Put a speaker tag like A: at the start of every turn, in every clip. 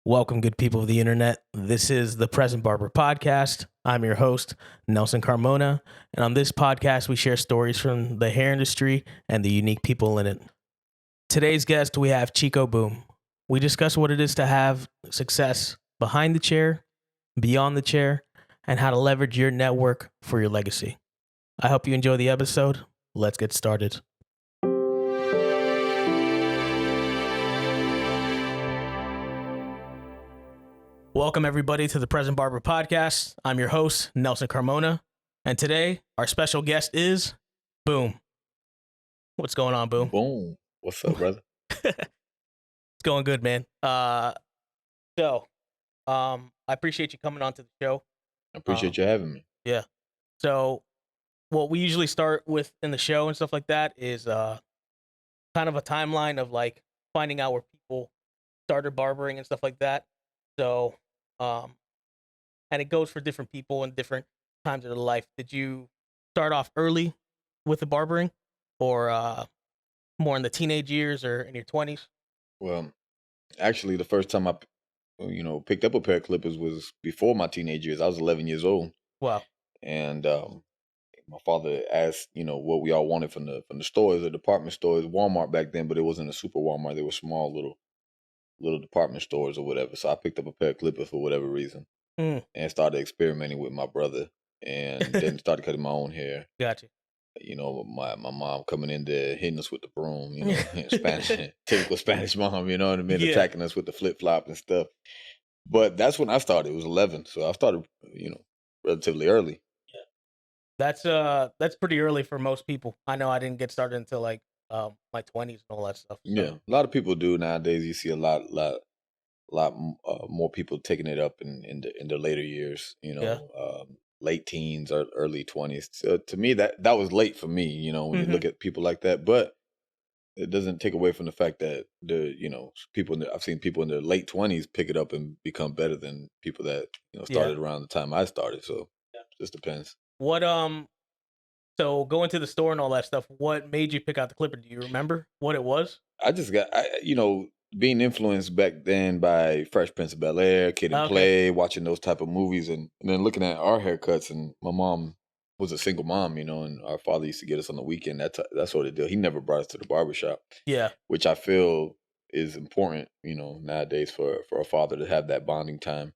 A: Welcome, good people of the internet. This is the Present Barber podcast. I'm your host, Nelson Carmona, and on this podcast, we share stories from the hair industry and the unique people in it. Today's guest, we have Chico Boom. We discuss what it is to have success behind the chair, beyond the chair, and how to leverage your network for your legacy. I hope you enjoy the episode. Let's get started. Welcome, everybody, to the Present Barber podcast. I'm your host, Nelson Carmona, and today our special guest is Boom. What's going on, Boom?
B: Boom. What's up, brother?
A: It's going good, man. I appreciate you coming on to the show.
B: I appreciate you having me.
A: Yeah. So what we usually start with in the show and stuff like that is kind of a timeline of like finding out where people started barbering and stuff like that. So, and it goes for different people and different times of their life. Did you start off early with the barbering or more in the teenage years or in your 20s?
B: Well, actually, the first time I, picked up a pair of clippers was before my teenage years. I was 11 years old.
A: Wow.
B: And my father asked, what we all wanted from the stores, the department stores, Walmart back then, but it wasn't a super Walmart. They were small little department stores or whatever. So I picked up a pair of clippers for whatever reason and started experimenting with my brother and then started cutting my own hair.
A: Gotcha.
B: My mom coming in there hitting us with the broom, Spanish, typical Spanish mom, you know what I mean?
A: Yeah.
B: Attacking us with the flip flop and stuff. But that's when I started. It was 11. So I started, relatively early.
A: That's pretty early for most people. I know I didn't get started until like my 20s and all that stuff. So.
B: Yeah, a lot of people do nowadays. You see a lot more people taking it up in the later years. Late teens or early 20s. So to me, that was late for me. When you look at people like that, but it doesn't take away from the fact that I've seen people in their late 20s pick it up and become better than people that started around the time I started. So it just depends.
A: What So going to the store and all that stuff, what made you pick out the clipper? Do you remember what it was?
B: I just got, being influenced back then by Fresh Prince of Bel-Air, Kid and Play, watching those type of movies, and then looking at our haircuts. And my mom was a single mom, and our father used to get us on the weekend. That sort of deal. He never brought us to the barbershop.
A: Yeah.
B: Which I feel is important, nowadays for a father to have that bonding time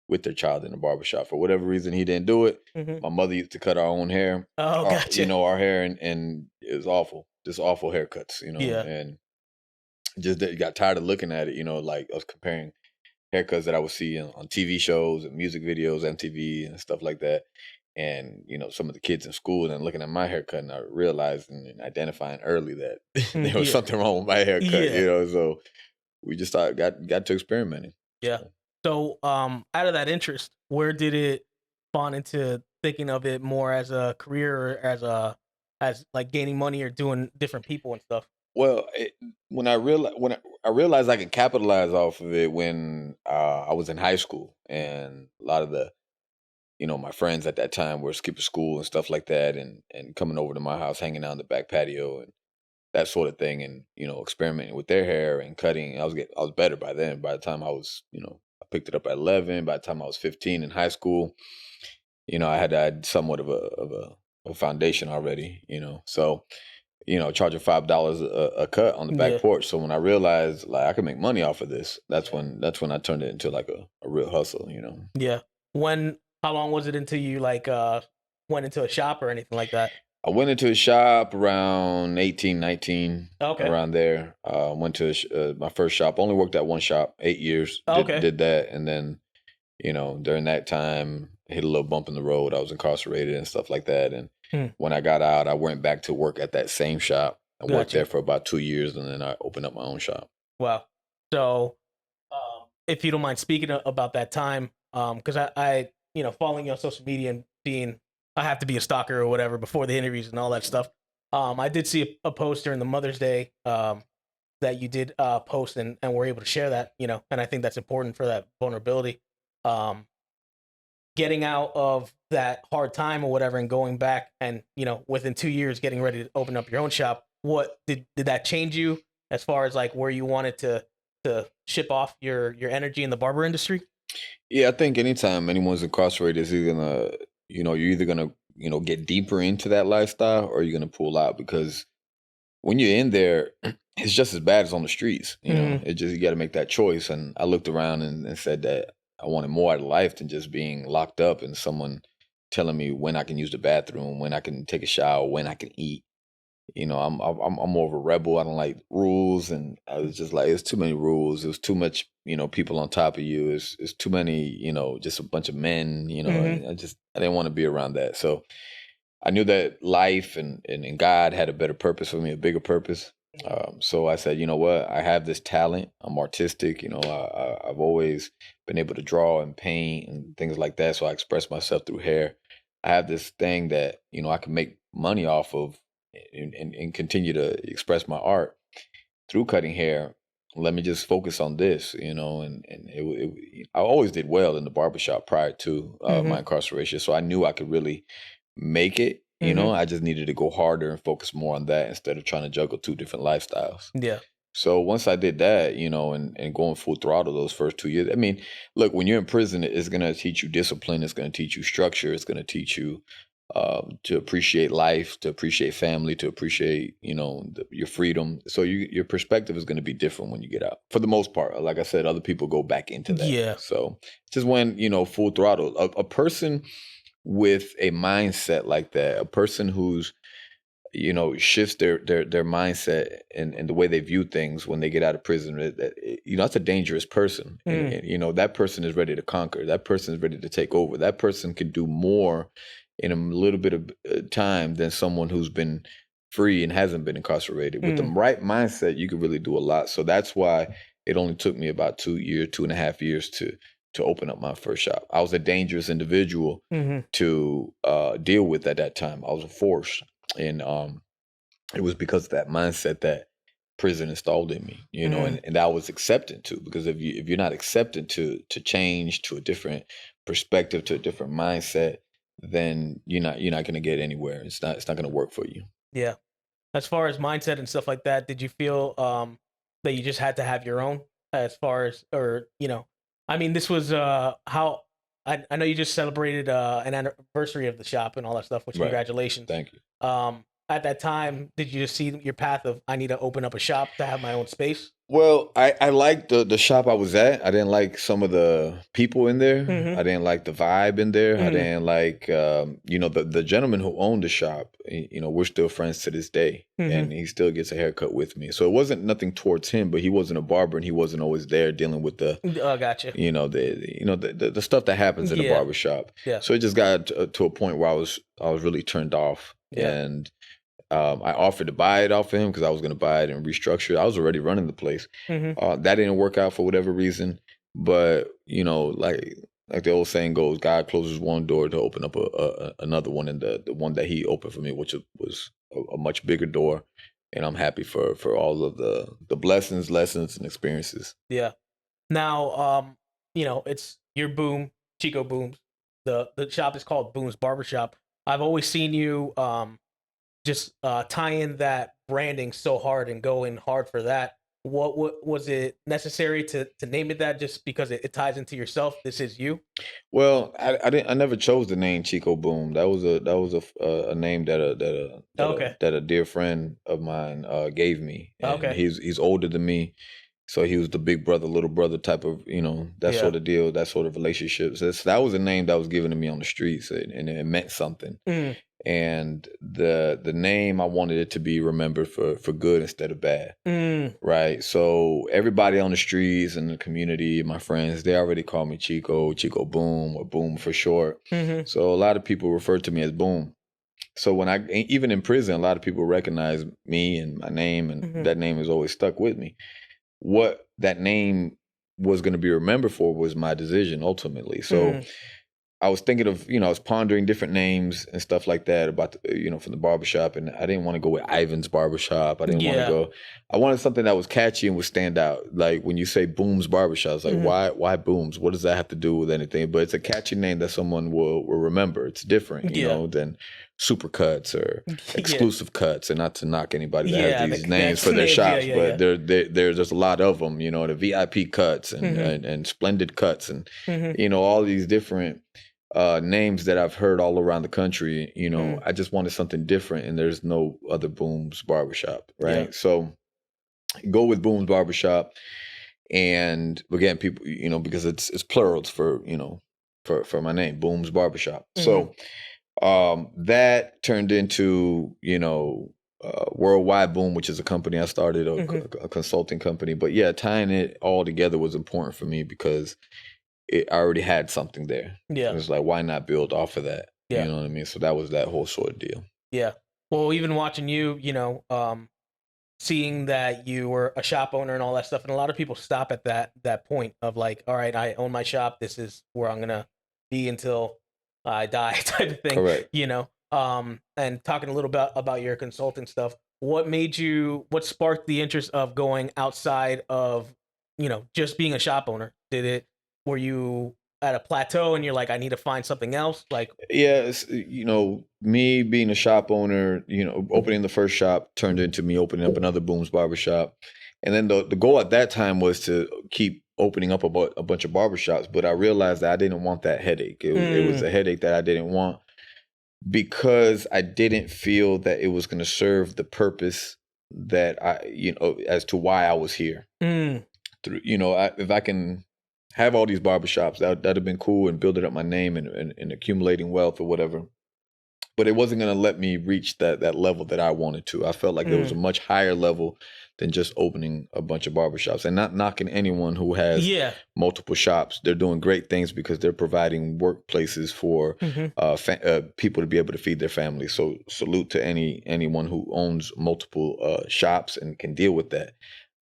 B: with their child in the barbershop. For whatever reason, he didn't do it. My mother used to cut our own hair.
A: Oh, gotcha.
B: Our hair, and it was awful. Just awful haircuts,
A: Yeah.
B: And just got tired of looking at it, like I was comparing haircuts that I would see on TV shows and music videos, MTV and stuff like that. And, some of the kids in school and looking at my haircut, and I realized and identifying early that there was something wrong with my haircut, so we just got to experimenting.
A: Yeah. So out of that interest, where did it spawn into thinking of it more as a career or as like gaining money or doing different people and stuff?
B: Well, when I realized I could capitalize off of it when I was in high school, and a lot of the my friends at that time were skipping school and stuff like that, and coming over to my house, hanging out in the back patio and that sort of thing, and experimenting with their hair and cutting. I was better by then. By the time I was, I picked it up at 11. By the time I was 15 in high school, I had somewhat of a foundation already. So charging $5 a cut on the back porch. So when I realized like I could make money off of this, that's when I turned it into like a real hustle.
A: Yeah. How long was it until you like went into a shop or anything like that?
B: I went into a shop around 18, 19, around there. Went to my first shop. Only worked at one shop, 8 years. Did that. And then, during that time, hit a little bump in the road. I was incarcerated and stuff like that. And when I got out, I went back to work at that same shop. I worked there for about 2 years, and then I opened up my own shop.
A: Wow. So if you don't mind speaking about that time, because I following you on social media and being, I have to be a stalker or whatever before the interviews and all that stuff. I did see a post during the Mother's Day that you did post and were able to share that, and I think that's important for that vulnerability. Getting out of that hard time or whatever and going back and, within 2 years getting ready to open up your own shop, what did that change you as far as like where you wanted to to ship off your energy in the barber industry?
B: Yeah, I think anytime anyone's incarcerated, is either gonna, you're either gonna, get deeper into that lifestyle or you're gonna pull out because when you're in there, it's just as bad as on the streets.
A: Mm-hmm.
B: It just you got to make that choice. And I looked around and said that I wanted more out of life than just being locked up and someone telling me when I can use the bathroom, when I can take a shower, when I can eat. I'm more of a rebel. I don't like rules, and I was just like, it's too many rules. It was too much, people on top of you. It's too many, just a bunch of men.
A: Mm-hmm.
B: And I didn't want to be around that. So I knew that life and God had a better purpose for me, a bigger purpose. So I said, you know what? I have this talent. I'm artistic. I've always been able to draw and paint and things like that. So I express myself through hair. I have this thing that, I can make money off of and continue to express my art through cutting hair. Let me just focus on this, and I always did well in the barbershop prior to
A: Mm-hmm.
B: my incarceration. So I knew I could really make it.
A: Mm-hmm.
B: I just needed to go harder and focus more on that instead of trying to juggle two different lifestyles.
A: Yeah.
B: So once I did that, and going full throttle those first 2 years, I mean, look, when you're in prison, it's going to teach you discipline. It's going to teach you structure. It's going to teach you to appreciate life, to appreciate family, to appreciate, your freedom. So your perspective is going to be different when you get out. For the most part, like I said, other people go back into that.
A: Yeah.
B: So just when, full throttle, a person with a mindset like that, a person who's shifts their mindset and the way they view things when they get out of prison, that's a dangerous person. And that person is ready to conquer. That person is ready to take over. That person can do more in a little bit of time than someone who's been free and hasn't been incarcerated. With the right mindset, you can really do a lot. So that's why it only took me about 2.5 years to open up my first shop. I was a dangerous individual to deal with at that time. I was a force. And it was because of that mindset that prison installed in me, and I was accepting to, because if you're not accepting to change to a different perspective, to a different mindset, then you're not going to get anywhere. It's not going to work for you.
A: Yeah. As far as mindset and stuff like that, did you feel that you just had to have your own as far as, or, I mean, this was how I know you just celebrated an anniversary of the shop and all that stuff, which
B: Right.
A: congratulations.
B: Thank you.
A: At that time, did you just see your path of, I need to open up a shop to have my own space?
B: Well, I liked the shop I was at. I didn't like some of the people in there.
A: Mhm.
B: I didn't like the vibe in there. I
A: Mhm.
B: didn't like, the gentleman who owned the shop. We're still friends to this day, and he still gets a haircut with me. So it wasn't nothing towards him, but he wasn't a barber, and he wasn't always there dealing with the,
A: Gotcha.
B: the stuff that happens in the
A: Yeah.
B: barber shop.
A: Yeah.
B: So it just got to a point where I was really turned off,
A: Yeah.
B: and I offered to buy it off of him because I was going to buy it and restructure it. I was already running the place. That didn't work out for whatever reason. But, like the old saying goes, God closes one door to open up another one. And the one that he opened for me, which was a much bigger door. And I'm happy for all of the blessings, lessons, and experiences.
A: Yeah. Now, it's your Boom, Chico Boom. The shop is called Boom's Barbershop. I've always seen you just tie in that branding so hard and go in hard for that. What was it necessary to name it that, just because it ties into yourself? This is you.
B: Well, I never chose the name Chico Boom. That was a name that a dear friend of mine gave me, and
A: Okay.
B: he's older than me, so he was the big brother, little brother type of that sort of deal, that sort of relationship. So that was a name that was given to me on the streets, and it meant something. And the name, I wanted it to be remembered for good instead of bad. Right. So everybody on the streets and the community, my friends, they already call me Chico Boom, or Boom for short. So a lot of people refer to me as Boom. So when even in prison, a lot of people recognize me and my name, and that name has always stuck with me. What that name was going to be remembered for was my decision ultimately. So I was thinking of, I was pondering different names and stuff like that about, from the barbershop. And I didn't want to go with Ivan's Barbershop. I didn't want to go. I wanted something that was catchy and would stand out. Like when you say Boom's Barbershop, it's like, why Booms? What does that have to do with anything? But it's a catchy name that someone will remember. It's different, than. super cuts or
A: Yeah.
B: exclusive cuts, and not to knock anybody that has
A: Yeah,
B: these names
A: that's
B: for their
A: names. Yeah,
B: shops,
A: yeah,
B: but
A: yeah.
B: there's just a lot of them, the VIP cuts and,
A: Mm-hmm.
B: and splendid cuts and,
A: Mm-hmm.
B: all these different names that I've heard all around the country.
A: Mm.
B: I just wanted something different, and there's no other Booms Barbershop,
A: Yeah.
B: right? So go with Booms Barbershop. And again, people, because it's plurals for, for my name, Booms Barbershop.
A: Mm-hmm.
B: So that turned into, Worldwide Boom, which is a company I started,
A: Mm-hmm.
B: a consulting company. But yeah, tying it all together was important for me because I already had something there.
A: Yeah.
B: It was like, why not build off of that? You
A: Yeah.
B: know what I mean? So that was that whole sort of deal.
A: Yeah. Well, even watching you, seeing that you were a shop owner and all that stuff, and a lot of people stop at that point of like, all right, I own my shop. This is where I'm gonna be until I die, type of thing.
B: Correct.
A: And talking a little bit about your consulting stuff. What sparked the interest of going outside of, just being a shop owner? Were you at a plateau and you're like, I need to find something else? Like,
B: Yeah, me being a shop owner, opening the first shop turned into me opening up another Booms Barbershop. And then the goal at that time was to keep opening up a bunch of barbershops, but I realized that I didn't want that headache. It was a headache that I didn't want because I didn't feel that it was going to serve the purpose that as to why I was here.
A: mm,
B: Through, if I can have all these barbershops, that'd have been cool and building up my name and accumulating wealth or whatever. But it wasn't going to let me reach that level that I wanted to. I felt like there was a much higher level than just opening a bunch of barbershops, and not knocking anyone who has
A: yeah.
B: multiple shops. They're doing great things because they're providing workplaces for
A: Mm-hmm.
B: people to be able to feed their families. So salute to anyone who owns multiple shops and can deal with that.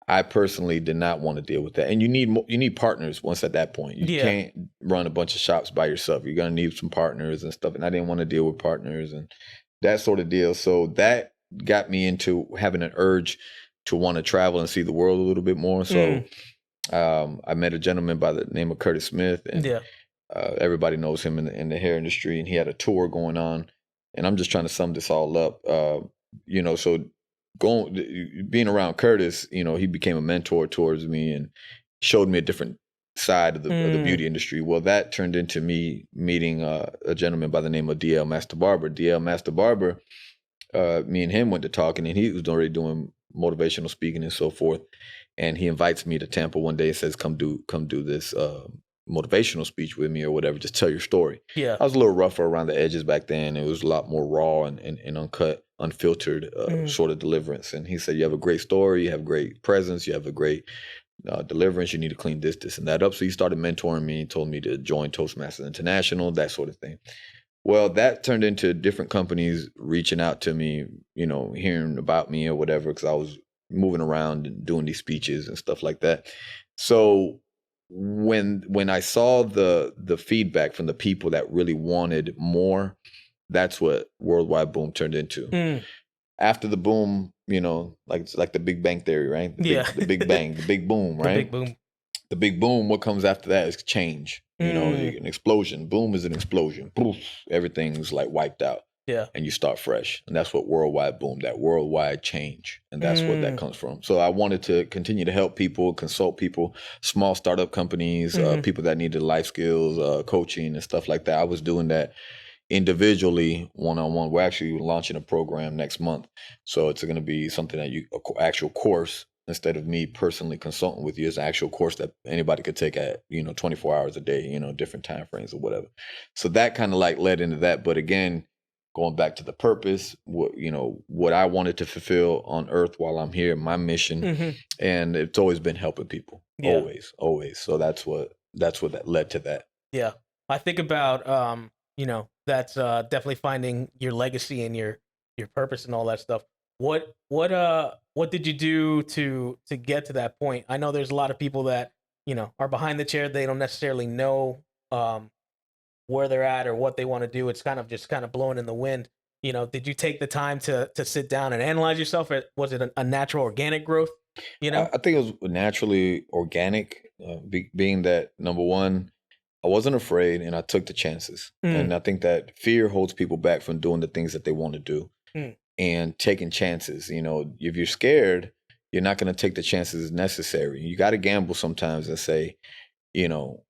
B: I personally did not want to deal with that, and you need partners. Once at that point, you
A: Yeah.
B: can't run a bunch of shops by yourself. You're gonna need some partners and stuff. And I didn't want to deal with partners and that sort of deal. So that got me into having an urge to want to travel and see the world a little bit more. So I met a gentleman by the name of Curtis Smith, and
A: Yeah.
B: everybody knows him in the hair industry, and he had a tour going on. And I'm just trying to sum this all up. So being around Curtis, he became a mentor towards me and showed me a different side of the beauty industry. Well, that turned into me meeting a gentleman by the name of DL Master Barber. DL Master Barber, me and him went to talking, and he was already doing motivational speaking and so forth. And he invites me to Tampa one day and says, come do this motivational speech with me or whatever. Just tell your story.
A: Yeah.
B: I was a little rougher around the edges back then. It was a lot more raw and uncut, unfiltered sort of deliverance. And he said, you have a great story, you have great presence, you have a great deliverance, you need to clean this and that up. So he started mentoring me, told me to join Toastmasters International, that sort of thing. Well, that turned into different companies reaching out to me, hearing about me or whatever, because I was moving around and doing these speeches and stuff like that. So when I saw the feedback from the people that really wanted more, that's what Worldwide Boom turned into. After the boom, like the Big Bang Theory, right? The big bang, the big boom,
A: The big
B: right?
A: boom.
B: The big boom, what comes after that is change. An explosion. Boom is an explosion. Poof, everything's like wiped out.
A: Yeah.
B: And you start fresh. And that's what Worldwide Boom, that worldwide change. And that's what that comes from. So I wanted to continue to help people, consult people, small startup companies, people that needed life skills, coaching and stuff like that. I was doing that individually, one-on-one. We're actually launching a program next month. So it's going to be something that actual course, instead of me personally consulting with you, is an actual course that anybody could take at 24 hours a day, different time frames or whatever. So that kind of like led into that. But again, going back to the purpose, what I wanted to fulfill on earth while I'm here, my mission, and it's always been helping people.
A: Yeah.
B: Always. So that's what that led to that.
A: Yeah. I think about that's definitely finding your legacy and your purpose and all that stuff. What did you do to get to that point? I know there's a lot of people that, are behind the chair. They don't necessarily know where they're at or what they want to do. It's kind of blowing in the wind. Did you take the time to sit down and analyze yourself? Or was it a natural organic growth?
B: I think it was naturally organic, being that, number one, I wasn't afraid, and I took the chances. And I think that fear holds people back from doing the things that they want to do
A: Mm.
B: and taking chances. You know, if you're scared, you're not going to take the chances necessary. You got to gamble sometimes and say, you know,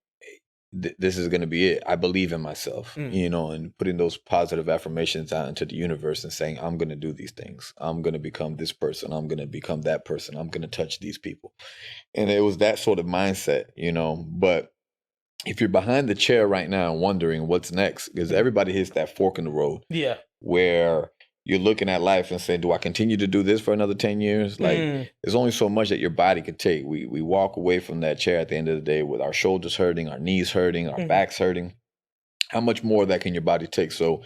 B: this is going to be it. I believe in myself,
A: Mm.
B: you know, and putting those positive affirmations out into the universe and saying, I'm going to do these things. I'm going to become this person. I'm going to become that person. I'm going to touch these people. And it was that sort of mindset, you know. But if you're behind the chair right now wondering what's next, because everybody hits that fork in the road
A: Yeah.
B: where you're looking at life and saying, do I continue to do this for another 10 years? Like, there's only so much that your body could take. We walk away from that chair at the end of the day with our shoulders hurting, our knees hurting, our backs hurting. How much more of that can your body take? So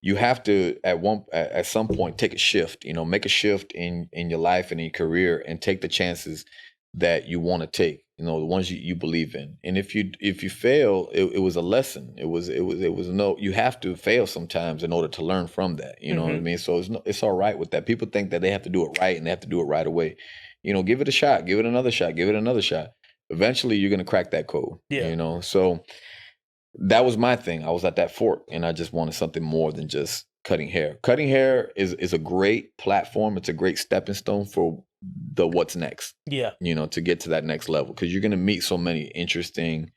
B: you have to at some point take a shift, you know, make a shift in your life and in your career and take the chances that you want to take, you know, the ones you believe in. And if you fail, it was a lesson. It was no, you have to fail sometimes in order to learn from that. You know what I mean? So it's all right with that. People think that they have to do it right and they have to do it right away. You know, give it a shot, give it another shot, give it another shot. Eventually you're gonna crack that code.
A: Yeah.
B: You know, so that was my thing. I was at that fork and I just wanted something more than just cutting hair. Cutting hair is a great platform. It's a great stepping stone for the what's next.
A: Yeah.
B: You know, to get to that next level. Because you're gonna meet so many interesting,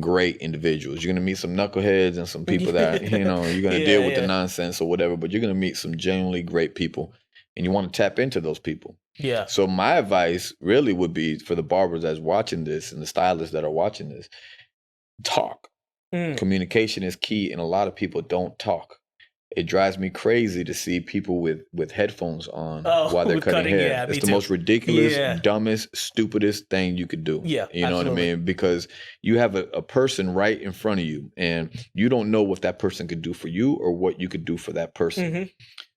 B: great individuals. You're gonna meet some knuckleheads and some people that, you know, you're gonna deal with the nonsense or whatever, but you're gonna meet some genuinely great people. And you want to tap into those people.
A: Yeah.
B: So my advice really would be for the barbers that's watching this and the stylists that are watching this, talk. Communication is key, and a lot of people don't talk. It drives me crazy to see people with headphones on while they're cutting hair.
A: Yeah,
B: it's the most ridiculous, dumbest, stupidest thing you could do.
A: Yeah,
B: you know what I mean? Because you have a person right in front of you, and you don't know what that person could do for you or what you could do for that person.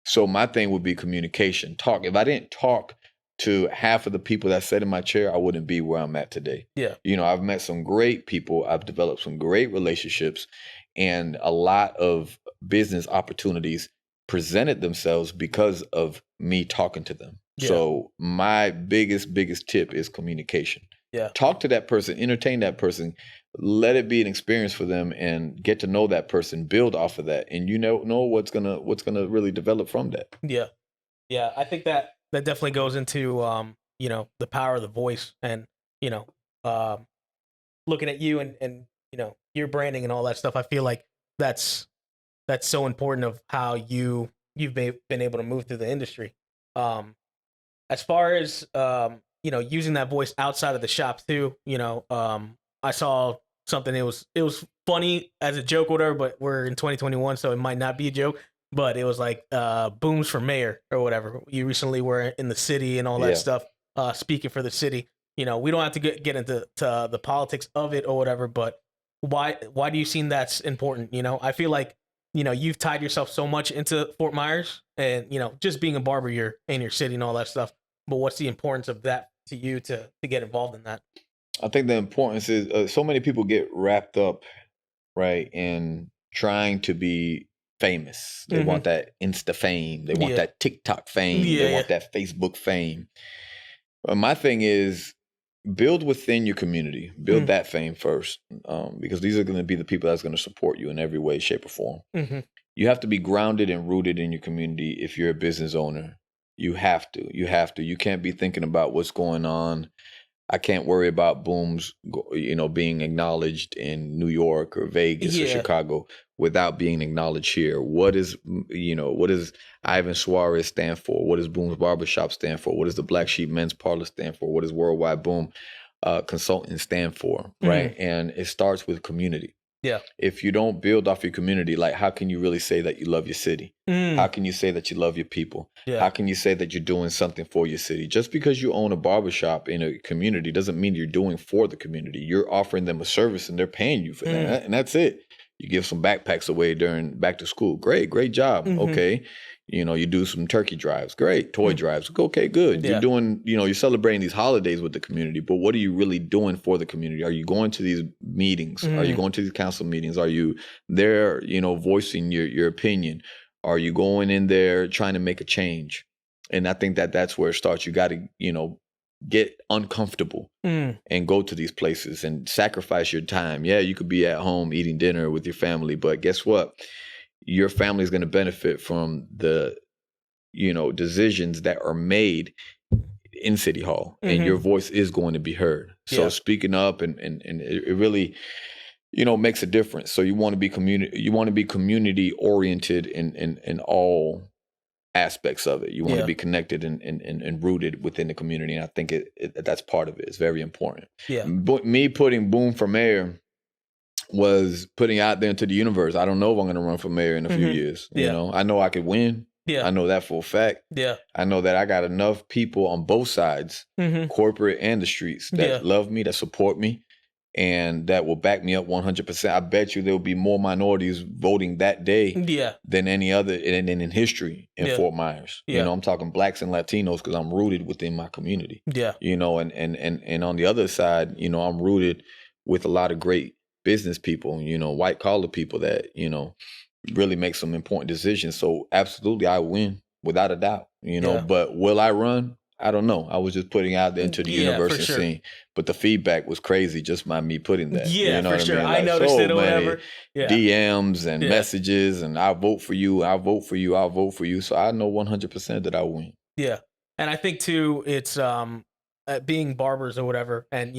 B: So my thing would be communication. Talk. If I didn't talk to half of the people that sat in my chair, I wouldn't be where I'm at today.
A: Yeah.
B: You know, I've met some great people. I've developed some great relationships, and a lot of business opportunities presented themselves because of me talking to them.
A: Yeah.
B: So my biggest tip is communication.
A: Yeah.
B: Talk to that person, entertain that person, let it be an experience for them and get to know that person, build off of that. And you know what's gonna really develop from that.
A: Yeah. Yeah. I think that definitely goes into you know, the power of the voice and, you know, looking at you and you know, your branding and all that stuff. I feel like that's so important of how you've been able to move through the industry. As far as you know, using that voice outside of the shop too, you know, I saw something. It was funny as a joke or whatever, but we're in 2021, so it might not be a joke. But it was like booms for mayor or whatever. You recently were in the city and all that stuff, speaking for the city. You know, we don't have to get into the politics of it or whatever, but why do you seem that's important? You know, I feel like, you know, you've tied yourself so much into Fort Myers and, you know, just being a barber here in your city and all that stuff. But what's the importance of that to you to get involved in that?
B: I think the importance is so many people get wrapped up, right, in trying to be famous. They want that Insta fame. They want that TikTok fame. They want that Facebook fame. My thing is build within your community. Build that fame first, because these are going to be the people that's going to support you in every way, shape, or form. You have to be grounded and rooted in your community if you're a business owner. You have to. You can't be thinking about what's going on. I can't worry about Boom's, you know, being acknowledged in New York or Vegas or Chicago without being acknowledged here. What does Ivan Suarez stand for? What does Boom's Barbershop stand for? What does the Black Sheep Men's Parlor stand for? What does Worldwide Boom Consulting stand for? Right. And it starts with community.
A: Yeah.
B: If you don't build off your community, like, how can you really say that you love your city? How can you say that you love your people?
A: Yeah.
B: How can you say that you're doing something for your city? Just because you own a barbershop in a community doesn't mean you're doing for the community. You're offering them a service and they're paying you for that. And that's it. You give some backpacks away during back to school. Great job. Okay. You know, you do some turkey drives. Great. Toy drives. Okay, good.
A: Yeah.
B: You're doing, you know, you're celebrating these holidays with the community, but what are you really doing for the community? Are you going to these meetings? Are you going to these council meetings? Are you there, you know, voicing your opinion? Are you going in there trying to make a change? And I think that that's where it starts. You got to, you know, get uncomfortable and go to these places and sacrifice your time. Yeah, you could be at home eating dinner with your family, but guess what? Your family is going to benefit from the, decisions that are made in City Hall, and your voice is going to be heard. So speaking up and it really, makes a difference. So you want to be community oriented in all aspects of it. You want to be connected and rooted within the community. And I think that's part of it. It's very important.
A: Yeah.
B: But me putting Boom for mayor was putting out there into the universe. I don't know if I'm going to run for mayor in a few years. I know I could win.
A: Yeah.
B: I know that for a fact.
A: Yeah.
B: I know that I got enough people on both sides, corporate and the streets, that love me, that support me, and that will back me up 100%. I bet you there will be more minorities voting that day than any other in history in Fort Myers. I'm talking blacks and Latinos because I'm rooted within my community.
A: Yeah.
B: And on the other side, I'm rooted with a lot of great business people, white collar people that, really make some important decisions. So absolutely I win without a doubt, but will I run? I don't know. I was just putting out there into the universe and seeing, but the feedback was crazy just by me putting that.
A: Yeah, for sure.
B: Like,
A: I noticed
B: so
A: it or whatever.
B: DMs and messages and I'll vote for you. I'll vote for you. I'll vote for you. So I know 100% that I win.
A: Yeah. And I think too, it's being barbers or whatever, and,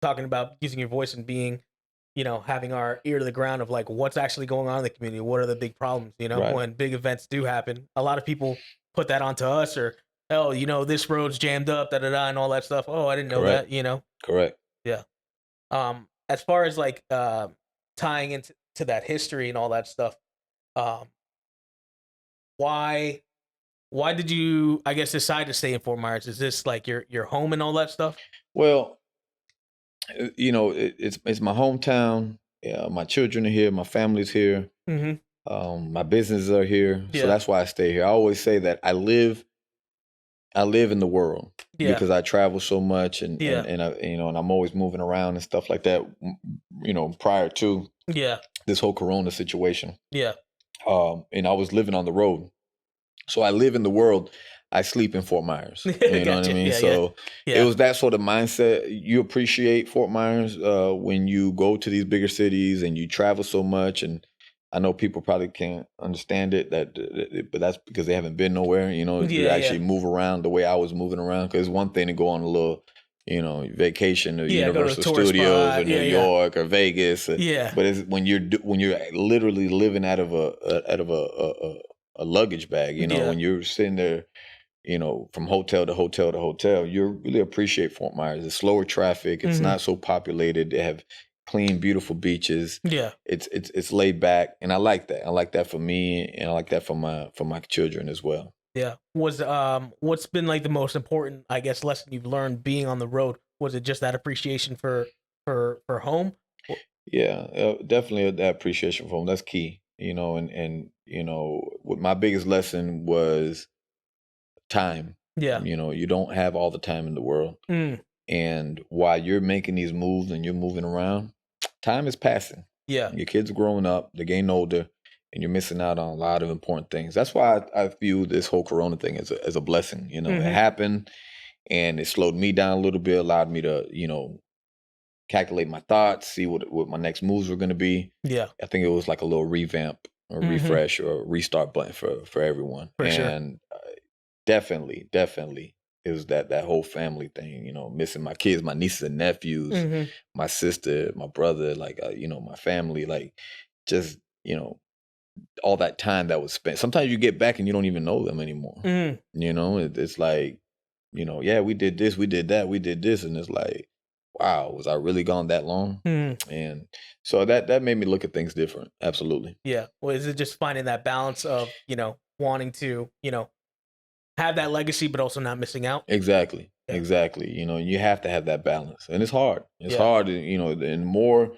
A: talking about using your voice and being, having our ear to the ground of like what's actually going on in the community. What are the big problems,
B: Right.
A: when big events do happen? A lot of people put that onto us, or, oh, this road's jammed up, and all that stuff. Oh, I didn't know
B: Correct.
A: that,
B: Correct.
A: Yeah. As far as like tying into that history and all that stuff, why did you, I guess, decide to stay in Fort Myers? Is this like your home and all that stuff?
B: Well, it's my hometown. Yeah, my children are here. My family's here. My businesses are here. So that's why I stay here. I always say that I live in the world because I travel so much and I, and I'm always moving around and stuff like that, prior to this whole Corona situation. And I was living on the road. So I live in the world. I sleep in Fort Myers. You know what I mean? It was that sort of mindset. You appreciate Fort Myers when you go to these bigger cities and you travel so much. And I know people probably can't understand it, but that's because they haven't been nowhere. To actually move around the way I was moving around. Because it's one thing to go on a little, vacation to Universal Studios or New York or Vegas. But it's when you're literally living out of a luggage bag. When you're sitting there, from hotel to hotel to hotel, you really appreciate Fort Myers. It's slower traffic. It's not so populated. They have clean, beautiful beaches. It's laid back, and I like that. I like that for me, and I like that for my children as well.
A: Yeah. Was what's been like the most important, I guess, lesson you've learned being on the road? Was it just that appreciation for home?
B: Yeah, definitely that appreciation for home. That's key. What my biggest lesson was time. You don't have all the time in the world. And while you're making these moves and you're moving around, time is passing. Your kids are growing up, they're getting older, and you're missing out on a lot of important things. That's why I view this whole Corona thing as a blessing. It happened and it slowed me down a little bit, allowed me to, calculate my thoughts, see what my next moves were going to be. I think it was like a little revamp or refresh or restart button for everyone. And definitely it was that whole family thing, missing my kids, my nieces and nephews, my sister, my brother, like, my family, like just, all that time that was spent. Sometimes you get back and you don't even know them anymore. It's like, we did this, we did that, we did this. And it's like, wow, was I really gone that long? And so that made me look at things different. Absolutely.
A: Yeah. Well, is it just finding that balance of, wanting to, have that legacy, but also not missing out?
B: Exactly. You have to have that balance, and it's hard. It's hard. The more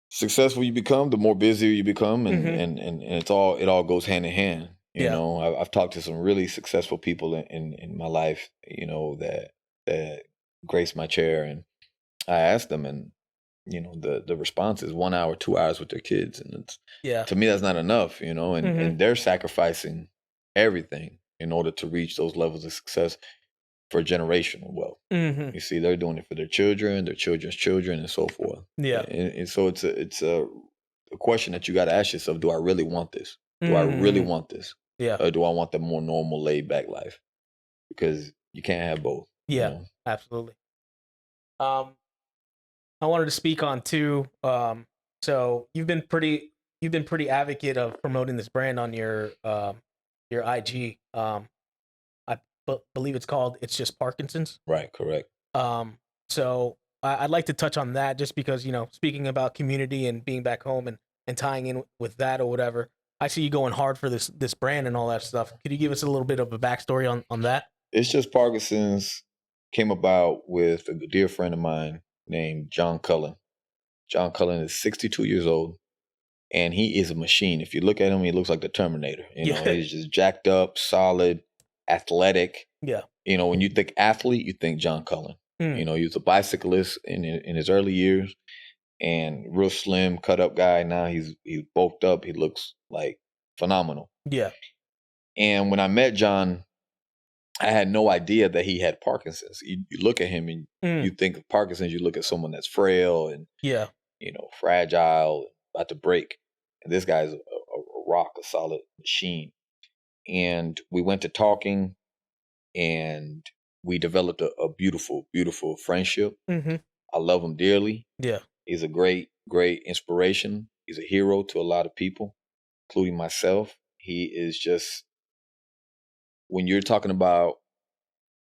B: successful you become, the more busier you become, and it all goes hand in hand. I've talked to some really successful people in my life, that grace my chair, and I asked them, and the response is 1 hour, 2 hours with their kids, and to me that's not enough. And they're sacrificing everything in order to reach those levels of success. for generational wealth.
A: Mm-hmm.
B: You see, they're doing it for their children, their children's children, and so forth.
A: Yeah.
B: And so it's a question that you got to ask yourself: do I really want this? Do I really
A: Mm-hmm.
B: want this?
A: Yeah.
B: Or do I want the more normal, laid back life? Because you can't have both. You
A: Yeah.
B: know?
A: Absolutely. I wanted to speak on too. So you've been pretty advocate of promoting this brand on your IG. I believe it's called It's Just Parkinson's.
B: Right. Correct.
A: Um, so I'd like to touch on that just because, you know, speaking about community and being back home and tying in with that or whatever. I see you going hard for this brand and all that stuff. Could you give us a little bit of a backstory on that?
B: It's Just Parkinson's came about with a dear friend of mine named John Cullen. John Cullen is 62 years old, and he is a machine. If you look at him, he looks like the Terminator. You know,
A: Yeah.
B: he's just jacked up, solid, athletic.
A: Yeah.
B: You know, when you think athlete, you think John Cullen.
A: Mm.
B: You know, he was a bicyclist in his early years, and real slim, cut up guy. Now he's bulked up. He looks like phenomenal.
A: Yeah.
B: And when I met John, I had no idea that he had Parkinson's. You look at him and
A: Mm.
B: you think of Parkinson's. You look at someone that's frail and
A: Yeah.
B: fragile, about to break. And this guy's a rock, a solid machine. And we went to talking, and we developed a beautiful, beautiful friendship.
A: Mm-hmm.
B: I love him dearly.
A: Yeah.
B: He's a great, great inspiration. He's a hero to a lot of people, including myself. He is just, when you're talking about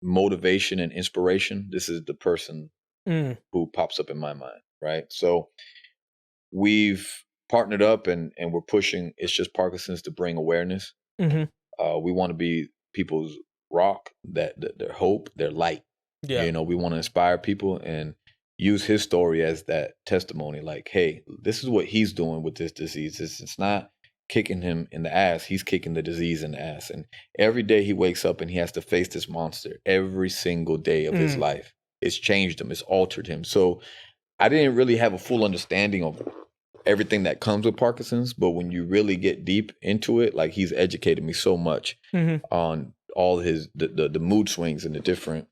B: motivation and inspiration, this is the person
A: Mm.
B: who pops up in my mind, right? So we've partnered up, and we're pushing It's Just Parkinson's to bring awareness.
A: Mm-hmm.
B: We want to be people's rock, that their hope, their light.
A: Yeah.
B: You know, we want to inspire people and use his story as that testimony. Like, hey, this is what he's doing with this disease. It's not kicking him in the ass. He's kicking the disease in the ass. And every day he wakes up and he has to face this monster every single day of his life. It's changed him. It's altered him. So I didn't really have a full understanding of everything that comes with Parkinson's, but when you really get deep into it, like, he's educated me so much
A: Mm-hmm.
B: on all the mood swings and the different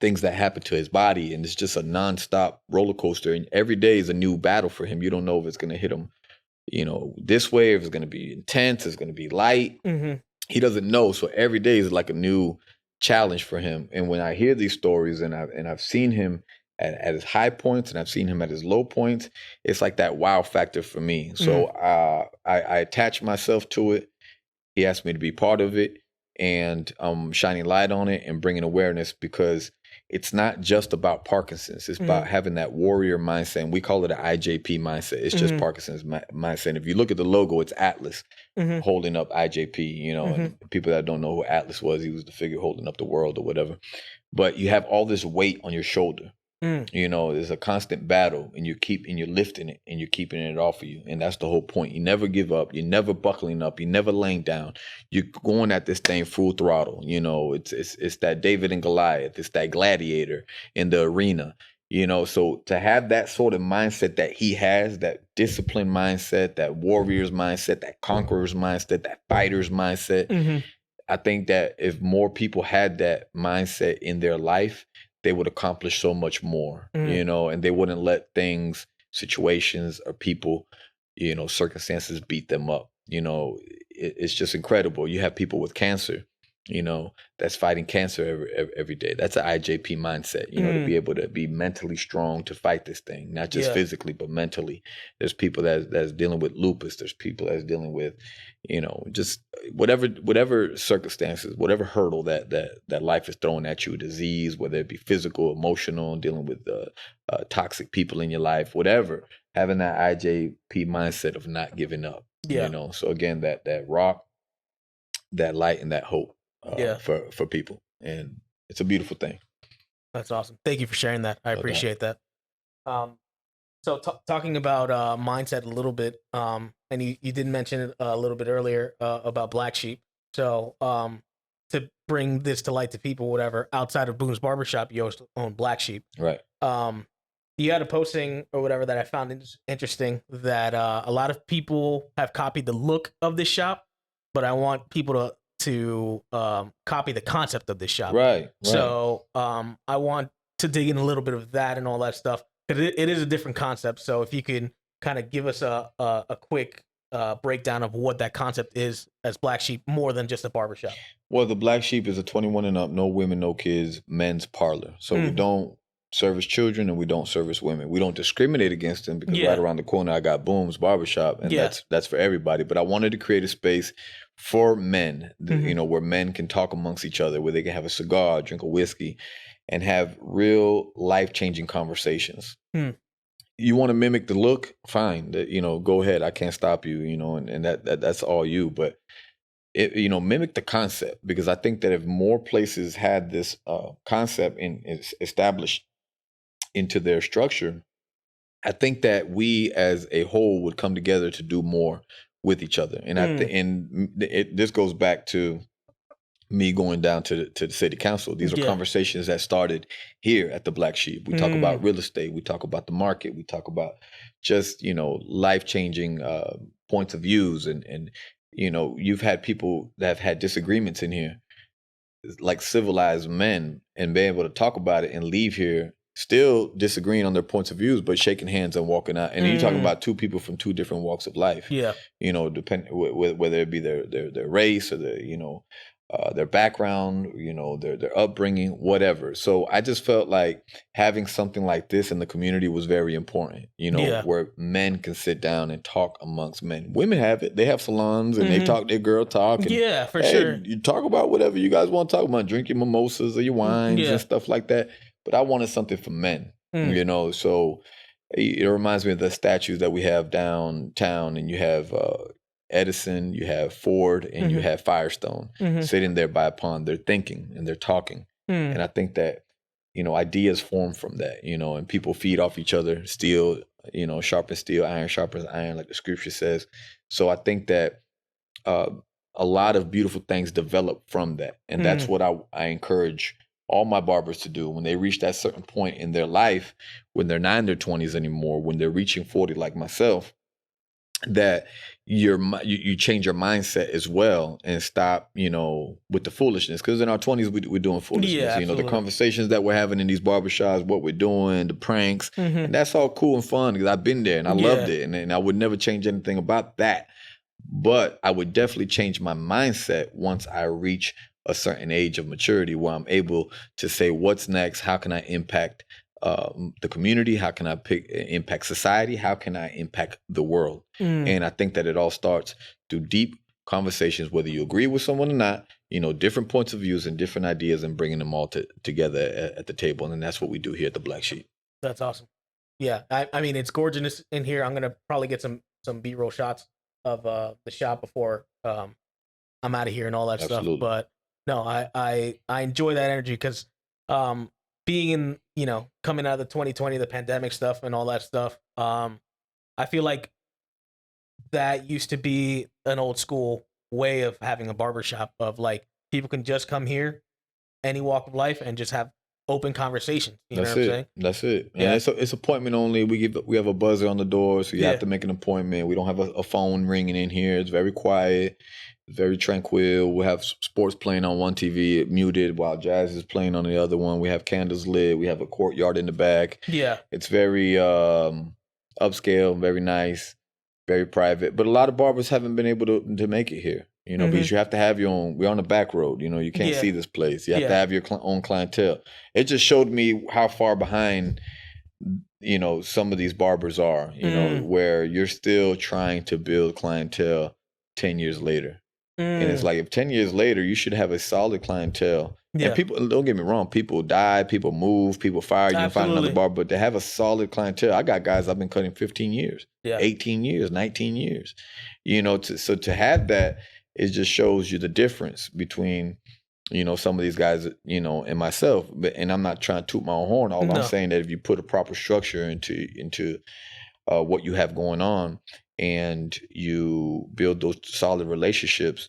B: things that happen to his body, and it's just a nonstop roller coaster, and every day is a new battle for him. You don't know if it's going to hit him, this way, if it's going to be intense, it's going to be light.
A: Mm-hmm.
B: He doesn't know, so every day is like a new challenge for him. And when I hear these stories, and I've seen him at his high points, and I've seen him at his low points, it's like that wow factor for me. So I attach myself to it. He asked me to be part of it, and shining light on it and bringing awareness, because it's not just about Parkinson's. It's about having that warrior mindset. And we call it an IJP mindset. It's just Parkinson's mindset. If you look at the logo, it's Atlas holding up IJP, and people that don't know who Atlas was, he was the figure holding up the world or whatever. But you have all this weight on your shoulder. There's a constant battle, and you're lifting it, and you're keeping it off of you. And that's the whole point. You never give up. You're never buckling up. You're never laying down. You're going at this thing full throttle. It's that David and Goliath. It's that gladiator in the arena. So to have that sort of mindset that he has, that disciplined mindset, that warrior's mindset, that conqueror's mindset, that fighter's mindset, I think that if more people had that mindset in their life, they would accomplish so much more, and they wouldn't let things, situations, or people, circumstances beat them up. It's just incredible. You have people with cancer, that's fighting cancer every day. That's an IJP mindset, to be able to be mentally strong to fight this thing, not just physically, but mentally. There's people that's dealing with lupus. There's people that's dealing with, just whatever circumstances, whatever hurdle that life is throwing at you, disease, whether it be physical, emotional, dealing with toxic people in your life, whatever, having that IJP mindset of not giving up, So again, that rock, that light, and that hope for people. And it's a beautiful thing.
A: That's awesome. Thank you for sharing that. I
B: No doubt.
A: appreciate that. So talking about mindset a little bit, and you did mention it a little bit earlier about Black Sheep. So to bring this to light to people, whatever, outside of Boom's Barbershop, you also own Black Sheep.
B: Right.
A: You had a posting or whatever that I found interesting, that a lot of people have copied the look of this shop, but I want people to copy the concept of this shop.
B: Right.
A: So I want to dig in a little bit of that and all that stuff, because it is a different concept. So if you can kind of give us a quick breakdown of what that concept is as Black Sheep, more than just a barbershop.
B: Well, the Black Sheep is a 21 and up, no women, no kids, men's parlor. So we don't service children and we don't service women. We don't discriminate against them, because right around the corner I got Boom's Barbershop, and that's for everybody. But I wanted to create a space for men, you know, where men can talk amongst each other, where they can have a cigar, drink a whiskey, and have real life-changing conversations. You want to mimic the look? Fine. You know, go ahead. I can't stop you, you know, and that's all you. But you know, mimic the concept, because I think that if more places had this concept established into their structure, I think that we as a whole would come together to do more with each other. And this goes back to me going down to the city council. These are conversations that started here at the Black Sheep. We talk about real estate. We talk about the market. We talk about just, you know, life-changing points of views. And you know, you've had people that have had disagreements in here, like civilized men, and being able to talk about it and leave here still disagreeing on their points of views, but shaking hands and walking out. And then you're talking about two people from two different walks of life. You know, whether it be their race or you know, their background, you know, their upbringing, whatever. So I just felt like having something like this in the community was very important, you know, where men can sit down and talk amongst men. Women have it. They have salons and they talk their girl talk. And,
A: for sure.
B: You talk about whatever you guys want to talk about, drink your mimosas or your wines and stuff like that. But I wanted something for men, you know, so it reminds me of the statues that we have downtown, and you have Edison, you have Ford, and you have Firestone sitting there by a pond. They're thinking and they're talking. And I think that, you know, ideas form from that, you know, and people feed off each other. Steel, you know, sharpens steel, iron sharpens iron, like the scripture says. So I think that a lot of beautiful things develop from that. And that's what I encourage all my barbers to do when they reach that certain point in their life, when they're not in their 20s anymore, when they're reaching 40 like myself, that you change your mindset as well and stop, you know, with the foolishness. Because in our 20s, we're doing foolishness. You know, the conversations that we're having in these barbershops, what we're doing, the pranks, and that's all cool and fun, because I've been there and I loved it. And I would never change anything about that. But I would definitely change my mindset once I reach a certain age of maturity, where I'm able to say, what's next? How can I impact the community? How can I impact society? How can I impact the world? And I think that it all starts through deep conversations, whether you agree with someone or not, you know, different points of views and different ideas, and bringing them all together at the table. And that's what we do here at the Black Sheep.
A: That's awesome. Yeah. I mean, it's gorgeous in here. I'm going to probably get some B-roll shots of the shop before I'm out of here and all that stuff. But no, I enjoy that energy, because being in, you know, coming out of the 2020, the pandemic stuff and all that stuff, I feel like that used to be an old school way of having a barbershop, of like, people can just come here, any walk of life, and just have open conversations. You know what I'm saying?
B: That's it. Yeah. And it's appointment only. We have a buzzer on the door, so you have to make an appointment. We don't have a phone ringing in here. It's very quiet. It's very tranquil. We have sports playing on one TV, muted, while jazz is playing on the other one. We have candles lit. We have a courtyard in the back. It's very upscale, very nice, very private. But a lot of barbers haven't been able to make it here, you know, because you have to have your own. We're on the back road, you know, you can't see this place. You have to have your own clientele. It just showed me how far behind, you know, some of these barbers are, you know, where you're still trying to build clientele 10 years later. And it's like, if 10 years later, you should have a solid clientele. And people, don't get me wrong, people die, people move, people fire, you can find another barber, but to have a solid clientele. I got guys I've been cutting 15 years, 18 years, 19 years, you know, so to have that, it just shows you the difference between, you know, some of these guys, you know, and myself. And I'm not trying to toot my own horn. All I'm saying that if you put a proper structure into what you have going on, and you build those solid relationships,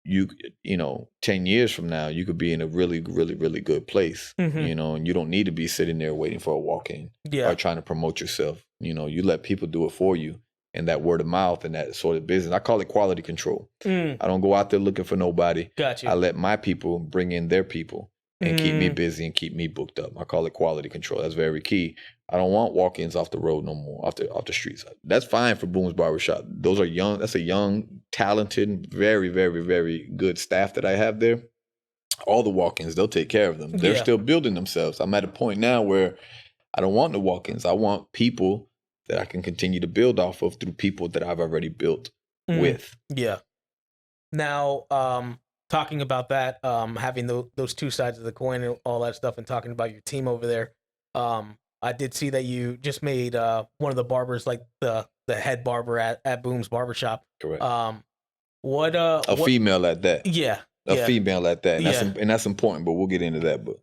B: you know, 10 years from now, you could be in a really, really, really good place, you know, and you don't need to be sitting there waiting for a walk-in or trying to promote yourself. You know, you let people do it for you, and that word of mouth and that sort of business. I call it quality control.
A: Mm.
B: I don't go out there looking for nobody.
A: Got you.
B: I let my people bring in their people and keep me busy and keep me booked up. I call it quality control. That's very key. I don't want walk-ins off the road no more, off the streets. That's fine for Boom's Barbershop. Those are young. That's a young, talented, very, very, very good staff that I have there. All the walk-ins, they'll take care of them. They're still building themselves. I'm at a point now where I don't want the walk-ins. I want people that I can continue to build off of through people that I've already built with.
A: Yeah. Now, talking about that, having those two sides of the coin and all that stuff, and talking about your team over there, I did see that you just made one of the barbers like the head barber at Boom's Barbershop.
B: Correct.
A: What
B: female at that?
A: Yeah.
B: A female at that. And
A: Yeah.
B: that's important, but we'll get into that. But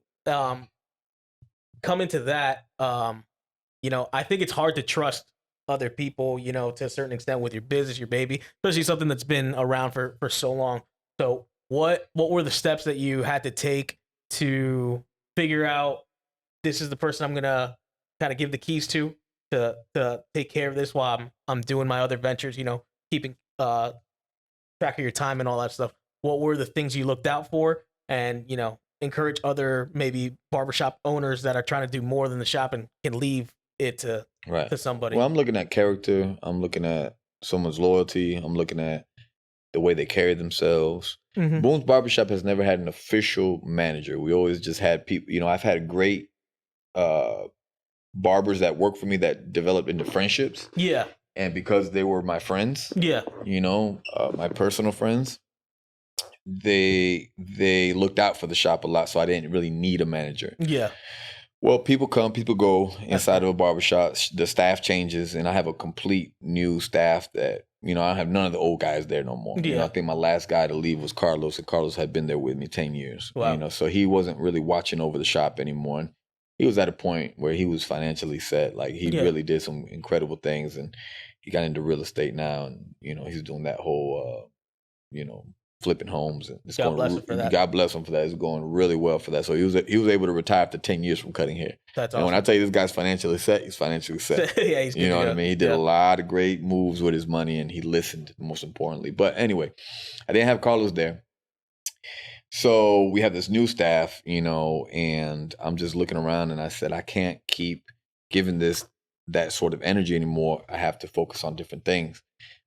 A: coming to that, I think it's hard to trust other people, to a certain extent with your business, your baby, especially something that's been around for so long. So what were the steps that you had to take to figure out this is the person I'm going to kind of give the keys to take care of this while I'm doing my other ventures, keeping track of your time and all that stuff? What were the things you looked out for, and, encourage other maybe barbershop owners that are trying to do more than the shop and can leave it to somebody?
B: Well, I'm looking at character. I'm looking at someone's loyalty. I'm looking at the way they carry themselves.
A: Mm-hmm.
B: Boone's Barbershop has never had an official manager. We always just had people. I've had great barbers that work for me that developed into friendships.
A: Yeah.
B: And because they were my friends, my personal friends, they looked out for the shop a lot, so I didn't really need a manager.
A: Yeah.
B: Well, people come, people go inside of a barbershop. The staff changes, and I have a complete new staff that, I don't have none of the old guys there no more.
A: Yeah.
B: I think my last guy to leave was Carlos, and Carlos had been there with me 10 years.
A: Wow.
B: So he wasn't really watching over the shop anymore. And he was at a point where he was financially set. Like, he really did some incredible things, and he got into real estate now, and, he's doing that whole, flipping homes, and it's
A: God bless him for that.
B: God bless him for that. It's going really well for that. So he was able to retire after 10 years from cutting hair.
A: That's awesome.
B: And when I tell you this guy's financially set, he's financially set.
A: Yeah, he's good.
B: What I mean? He did a lot of great moves with his money, and he listened, most importantly. But anyway, I didn't have Carlos there. So we have this new staff, and I'm just looking around, and I said, I can't keep giving that sort of energy anymore. I have to focus on different things.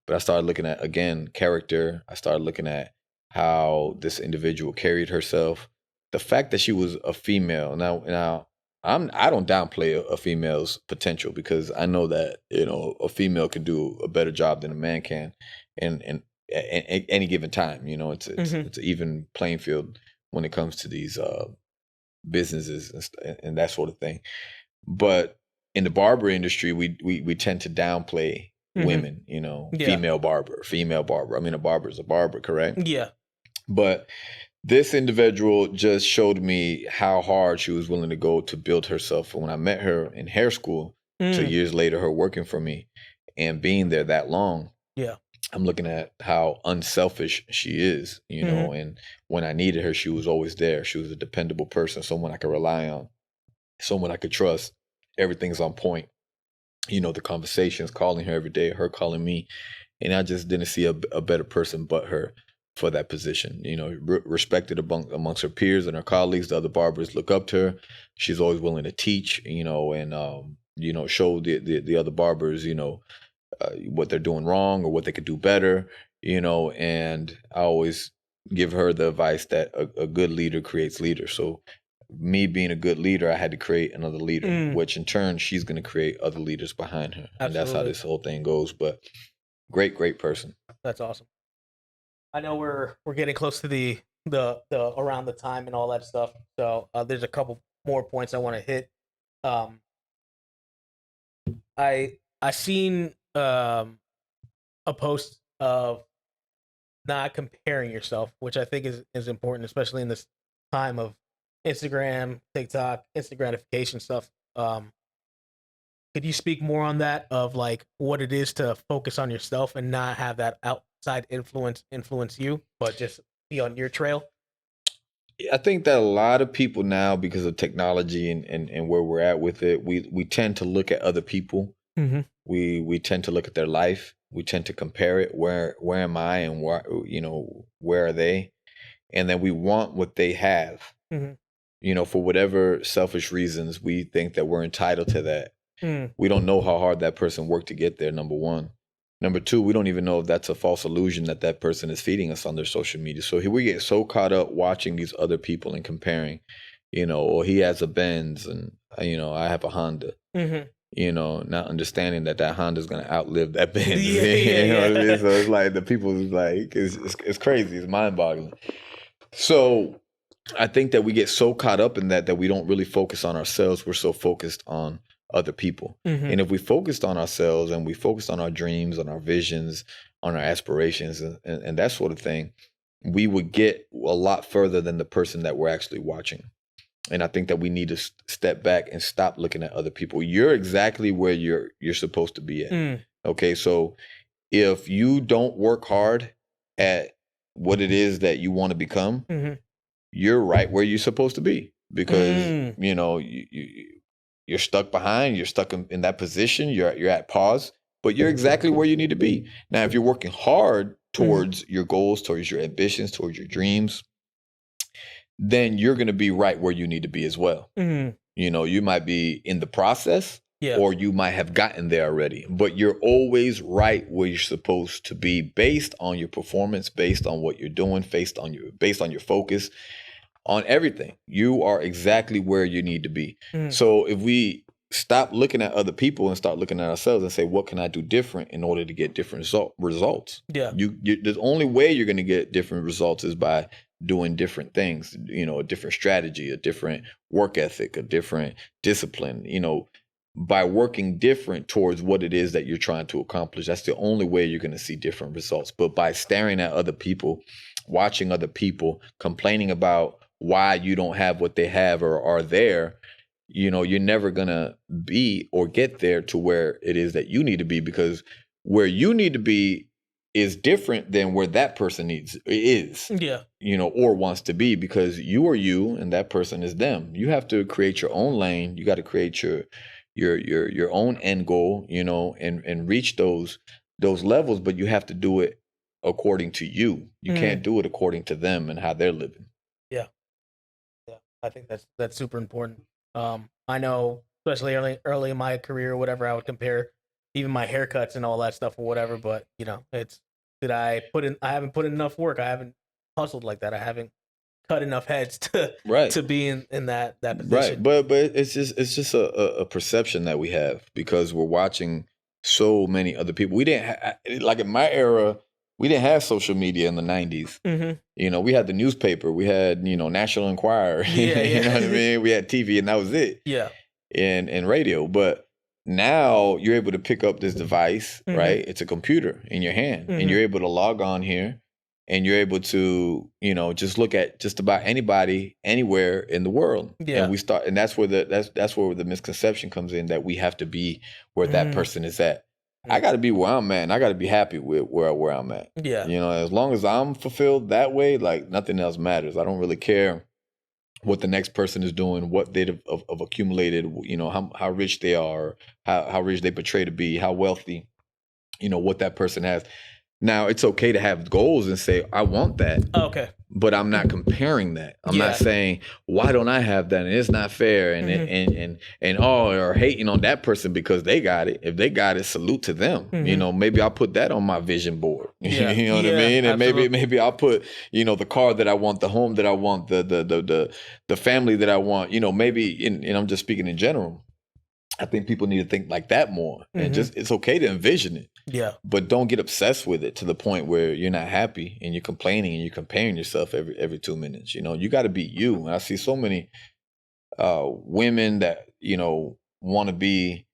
B: But I started looking at, again, character. I started looking at how this individual carried herself. The fact that she was a female. Now I don't downplay a female's potential, because I know that, a female can do a better job than a man can, and at any given time. It's an even playing field when it comes to these businesses and that sort of thing. But in the barber industry, we tend to downplay women, female barber. I mean, a barber is a barber, correct?
A: Yeah.
B: But this individual just showed me how hard she was willing to go to build herself. And when I met her in hair school, 2 years later, her working for me and being there that long, I'm looking at how unselfish she is, and when I needed her, she was always there. She was a dependable person, someone I could rely on, someone I could trust. Everything's on point. The conversations, calling her every day, her calling me. And I just didn't see a better person but her for that position. Respected amongst her peers and her colleagues. The other barbers look up to her. She's always willing to teach, and show the other barbers, what they're doing wrong or what they could do better, and I always give her the advice that a good leader creates leaders. So me being a good leader, I had to create another leader, which in turn, she's going to create other leaders behind her. Absolutely. And that's how this whole thing goes. But great person.
A: That's awesome. I know we're getting close to the around the time and all that stuff. So there's a couple more points I want to hit. I seen a post of not comparing yourself, which I think is important, especially in this time of Instagram, TikTok, Instagratification stuff. Could you speak more on that, of like what it is to focus on yourself and not have that outside influence you, but just be on your trail?
B: I think that a lot of people now, because of technology and where we're at with it, we tend to look at other people.
A: Mm-hmm.
B: We tend to look at their life We tend to compare it. Where am I, and where are they? And then we want what they have.
A: Mm-hmm.
B: For whatever selfish reasons, we think that we're entitled to that.
A: Mm.
B: We don't know how hard that person worked to get there, number one. Number two, we don't even know if that's a false illusion that person is feeding us on their social media. So here we get so caught up watching these other people and comparing, or he has a Benz and, I have a Honda.
A: Mm-hmm.
B: Not understanding that Honda is going to outlive that Benz.
A: Yeah,
B: You know what I
A: yeah.
B: mean? So it's like the people is like, it's crazy. It's mind boggling. So I think that we get so caught up in that we don't really focus on ourselves. We're so focused on other people.
A: Mm-hmm.
B: And if we focused on ourselves and we focused on our dreams, on our visions, on our aspirations and that sort of thing, we would get a lot further than the person that we're actually watching. And I think that we need to step back and stop looking at other people. You're exactly where you're supposed to be at.
A: Mm.
B: Okay, so if you don't work hard at what it is that you want to become,
A: Mm-hmm.
B: you're right where you're supposed to be, because
A: Mm.
B: you're stuck behind, you're stuck in that position, you're at pause, but you're exactly where you need to be. Now, if you're working hard towards your goals, towards your ambitions, towards your dreams, then you're going to be right where you need to be as well.
A: Mm.
B: You might be in the process,
A: Yeah.
B: or you might have gotten there already, but you're always right where you're supposed to be, based on your performance, based on what you're doing, based on your focus, on everything. You are exactly where you need to be.
A: Mm.
B: So if we stop looking at other people and start looking at ourselves and say, what can I do different in order to get different results?
A: Yeah.
B: The only way you're going to get different results is by doing different things, a different strategy, a different work ethic, a different discipline, by working different towards what it is that you're trying to accomplish. That's the only way you're going to see different results. But by staring at other people, watching other people, complaining about why you don't have what they have or are there, you're never going to be or get there to where it is that you need to be, because where you need to be is different than where that person is.
A: Yeah.
B: Or wants to be, because you are you and that person is them. You have to create your own lane. You got to create your own end goal, and reach those levels, but you have to do it according to you. You can't do it according to them and how they're living.
A: Yeah. Yeah. I think that's super important. I know, especially early in my career or whatever, I would compare even my haircuts and all that stuff or whatever, but it's, I haven't put in enough work. I haven't hustled like that. I haven't cut enough heads to
B: Right.
A: to be in that position.
B: Right. But it's just a perception that we have, because we're watching so many other people. We didn't like in my era, we didn't have social media in the 90s.
A: Mm-hmm.
B: We had the newspaper, we had, National Enquirer.
A: Yeah,
B: You know what I
A: yeah.
B: mean? We had TV and that was it.
A: Yeah.
B: And radio. But now you're able to pick up this device,
A: Mhm.
B: right? It's a computer in your hand, and
A: Mhm.
B: you're able to log on here, and you're able to, just look at just about anybody anywhere in the world.
A: Yeah.
B: And that's where the misconception comes in, that we have to be where that
A: Mm.
B: person is at. I got to be where I'm at, and I got to be happy with where I'm at.
A: Yeah.
B: As long as I'm fulfilled that way, like nothing else matters. I don't really care what the next person is doing, what they've have accumulated, how rich they are, how rich they portray to be, how wealthy, what that person has. Now, it's okay to have goals and say, I want that.
A: Okay.
B: But I'm not comparing that. I'm
A: Yeah.
B: not saying, why don't I have that? And it's not fair. And or hating on that person because they got it. If they got it, salute to them.
A: Mhm.
B: Maybe I'll put that on my vision board.
A: Yeah.
B: You know what I
A: Yeah,
B: mean? And
A: absolutely.
B: maybe I'll put, the car that I want, the home that I want, the family that I want, maybe, and I'm just speaking in general. I think people need to think like that more. And
A: Mhm.
B: it's okay to envision it.
A: Yeah.
B: But don't get obsessed with it to the point where you're not happy and you're complaining and you're comparing yourself every 2 minutes. You got to be you. And I see so many women that want to be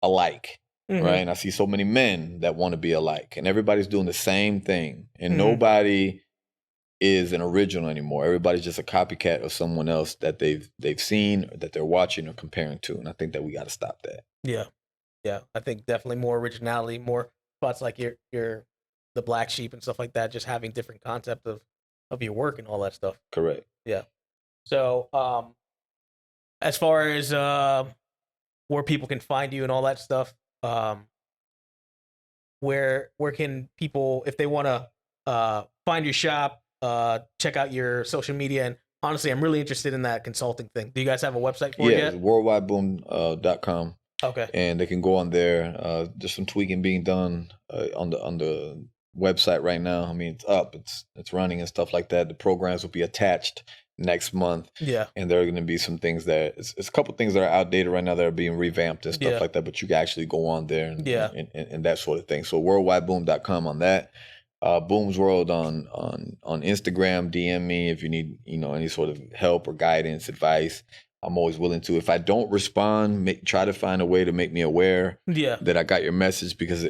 B: alike,
A: Mhm.
B: right? And I see so many men that want to be alike, and everybody's doing the same thing, and
A: Mhm.
B: nobody is an original anymore. Everybody's just a copycat of someone else that they've seen, or that they're watching or comparing to. And I think that we got to stop that.
A: Yeah. Yeah. I think definitely more originality, more spots like your the black sheep and stuff like that, just having different concept of your work and all that stuff.
B: Correct.
A: Yeah. So as far as where people can find you and all that stuff, where can people, if they want to find your shop, check out your social media? And honestly, I'm really interested in that consulting thing. Do you guys have a website for it
B: Yeah,
A: yet?
B: it's worldwideboom.com.
A: Okay.
B: And they can go on there. There's some tweaking being done on the website right now. I mean, it's up, it's running and stuff like that. The programs will be attached next month.
A: Yeah.
B: And there are going to be some things that it's a couple things that are outdated right now that are being revamped and stuff like that. But you can actually go on there and that sort of thing. So worldwideboom.com on that. Boom's World on Instagram. DM me if you need any sort of help or guidance, advice. I'm always willing to. If I don't respond, try to find a way to make me aware that I got your message, because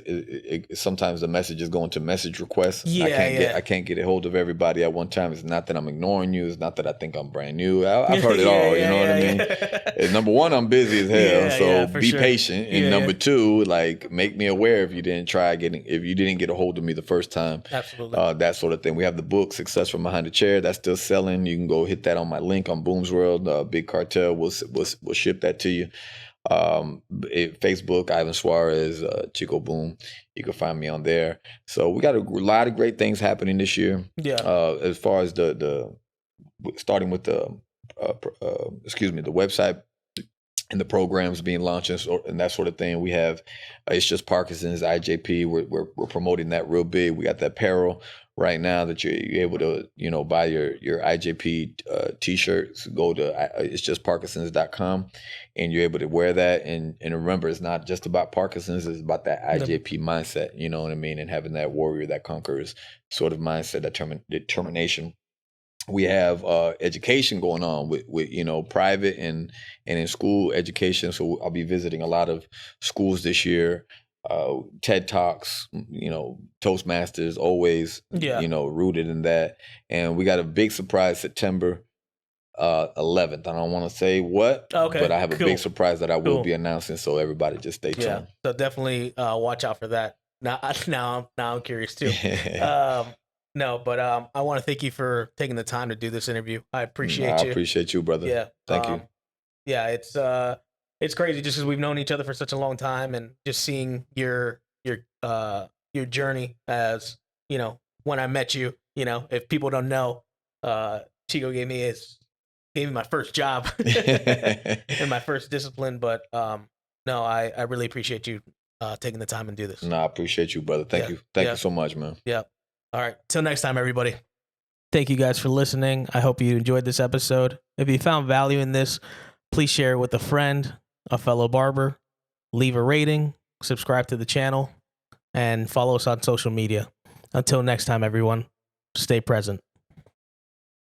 B: sometimes the message is going to message requests. I can't get a hold of everybody at one time. It's not that I'm ignoring you. It's not that I think I'm brand new. I've heard it all. You know what I mean? Number one, I'm busy as hell, so be patient. And number two, like, make me aware if you didn't get a hold of me the first time.
A: Absolutely.
B: That sort of thing. We have the book Success from Behind the Chair that's still selling. You can go hit that on my link on Boom's World. Big Cartel. We'll ship that to you. Facebook, Ivan Suarez, Chico Boom. You can find me on there. So we got a lot of great things happening this year.
A: Yeah.
B: As far as the starting with the website and the programs being launched and that sort of thing. We have It's Just Parkinson's, IJP. We're promoting that real big. We got the apparel right now that you're able to buy your IJP t-shirts. Go to itsjustparkinsons.com and you're able to wear that. And remember, it's not just about Parkinson's. It's about that IJP mindset. You know what I mean? And having that warrior that conquers sort of mindset, determination. We have education going on with private and in school education. So I'll be visiting a lot of schools this year. TED Talks, Toastmasters, always, rooted in that. And we got a big surprise September 11th. I don't want to say what, but I have a big surprise that I will be announcing. So everybody just stay tuned.
A: Yeah, so definitely watch out for that. Now I'm curious too. No, but I want to thank you for taking the time to do this interview. I appreciate you.
B: I appreciate you, brother.
A: Yeah.
B: Thank you.
A: Yeah, it's crazy just because we've known each other for such a long time, and just seeing your journey as, when I met you, if people don't know, Chico gave me my first job and my first discipline. But no, I really appreciate you taking the time and do this.
B: No, I appreciate you, brother. Thank you. Thank you so much, man.
A: Yeah. All right. Till next time, everybody. Thank you guys for listening. I hope you enjoyed this episode. If you found value in this, please share it with a friend, a fellow barber, leave a rating, subscribe to the channel, and follow us on social media. Until next time, everyone, stay present.